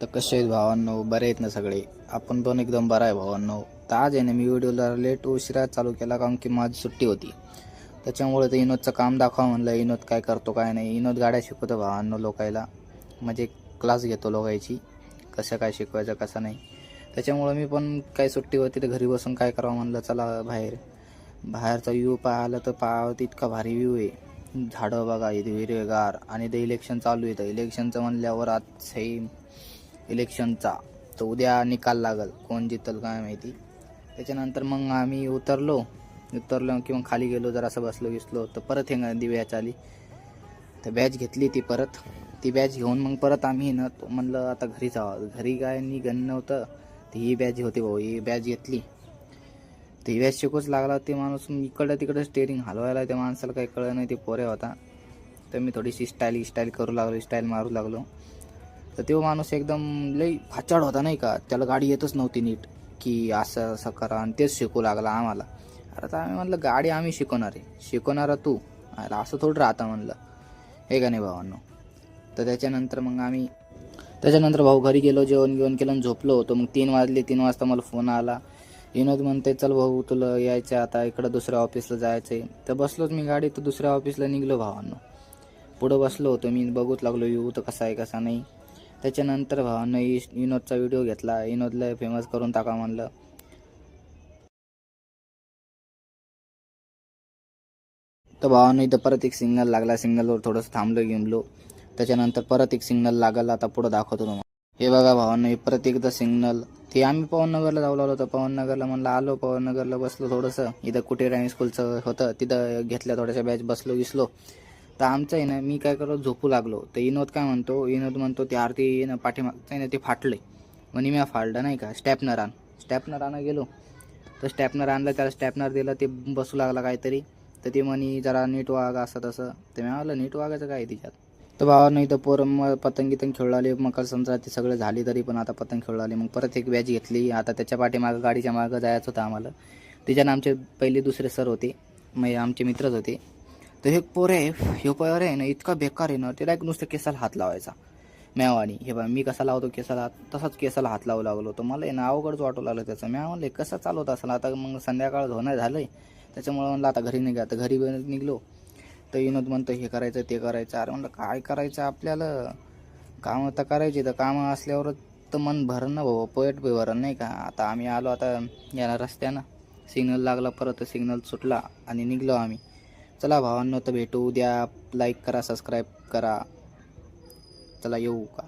तर कसे आहेत भावांनो, बरे आहेत ना सगळे? आपण पण एकदम बरा आहे भावांनो. तर आज आहे ना, मी व्हिडिओला लेट उशिरा चालू केला कारण की माझी सुट्टी होती. त्याच्यामुळे ते इनोदचं काम दाखवा म्हणलं. इनोद काय करतो काय नाही. इनोद गाड्या शिकवतो भावांनो लोकायला, म्हणजे क्लास घेतो लोकायची, कसं काय शिकवायचं कसं नाही. त्याच्यामुळे मी पण काय सुट्टी होती तर घरी बसून काय करावं म्हणलं, चला बाहेरचा व्ह्यू पाहायला. तर पाहावं इतका भारी व्ह्यू आहे. झाडं बघा, इथे हिरवेगार, आणि ते इलेक्शन चालू आहे. तर इलेक्शनचं म्हणल्यावर आज सेम इलेक्शनचा तर उद्या निकाल लागल, कोण जितल काय माहिती. त्याच्यानंतर मग आम्ही उतरलो किंवा खाली गेलो, जरासं बसलो तर परत हे ती बॅच आली. तर बॅच घेतली ती बॅच घेऊन मग परत आम्ही ना म्हणलं आता घरी जावं. घरी काय निघण नव्हतं. ती ही बॅच होती भाऊ, ही बॅच घेतली. ती बॅच शिकूच लागला. ते माणूस इकडं तिकडं स्टेअरिंग हलवायला, त्या माणसाला काही कळलं नाही, ते पोरे होता. तर मी थोडीशी स्टाईल करू लागलो, स्टाईल मारू लागलो. तर तो माणूस एकदम लई फाचाड होता नाही का, त्याला गाडी येतच नव्हती नीट, की असं असं करा, आणि तेच शिकू लागला आम्हाला. आता आम्ही म्हणलं गाडी आम्ही शिकवणारा तू, असं थोडं राहता म्हणलं, हे का नाही भावांनो. तर त्याच्यानंतर भाऊ घरी गेलो, जेवण केलं आणि झोपलो होतो. मग 3 वाजले. 3 वाजता मला फोन आला. विनोद म्हणते, चल भाऊ तुला यायचं आता इकडं दुसऱ्या ऑफिसला जायचं आहे. तर बसलोच मी गाडी, तर दुसऱ्या ऑफिसला निघलो भावांनो. पुढं बसलो होतो मी, बघूच लागलो व्ह्यू तर कसा आहे कसा नाही. त्याच्यानंतर भावांनो विनोदचा व्हिडिओ घेतला. विनोदला फेमस करून टाका म्हणलं. तर भावांनो इथं परत एक सिग्नल लागला. सिग्नलवर थोडंसं थांबलो. त्याच्यानंतर परत एक सिग्नल लागला. आता पुढं दाखवतो तुम्हाला. हे बघा भावांनो, हे परत एकदा सिग्नल. ते आम्ही पवननगरला जाऊ लागलो होतो. पवननगरला म्हणलं आलो, पवननगरला बसलो थोडंसं. इथं कुठे ड्रायव्हिंग स्कूलचं होतं, तिथं घेतल्या थोड्याशा बॅच, बसलो. तर आमचं आहे ना, मी काय करतो, झोपू लागलो. तर विनोद म्हणतो ते आरती ना पाठीमागचं आहे ना ते फाटले. म्हणे मी फाडलं नाही का, स्टॅपनर आणा गेलो. तर स्टॅपनर आणलं, त्याला स्टॅपनर दिलं, ते बसू लागला काहीतरी. तर ते म्हणे जरा नीट वागा, असं तसं. तर मी म्हणलं नीट वागायचं काय तिच्यात. तर भावा नाही तर पोरं पतंग खेळू आले, मकर संक्रांती सगळं झाली, तरी पण आता पतंग खेळू आले. मग परत एक बॅच घेतली. आता त्याच्या पाठीमागं गाडीच्या मागं जायचं होतं आम्हाला. त्याच्यानं आमचे पहिले दुसरे सर होते, मग आमचे मित्रच होते. तर हे पोर आहे ना, इतका बेकार आहे ना, त्याला एक नुसतं केसाला हात लावायचा म्यावानी. हे बघा मी कसा लावतो केसाला हात, तसाच केसाला हात लावू लागलो. तर मला आहे ना अवघडच वाटू लागलं त्याचं. म्या म्हणलं कसं चालवत असेल. आता मग संध्याकाळ होणार झालं आहे, त्याच्यामुळे म्हणलं आता घरी निघा. तर घरी निघलो. तर विनोद म्हणतो हे करायचं ते करायचं. अरे म्हणलं काय करायचं आपल्याला, कामं तर करायची. तर कामं असल्यावरच तर मन भरण ना भाऊ, पोट बी भरण नाही का. आता आम्ही आलो आता या रस्त्यानं, सिग्नल लागला, परत सिग्नल सुटला आणि निघलो आम्ही. चला भावांनो, तर भेटू उद्या. लाईक करा, सबस्क्राईब करा. चला येऊ का.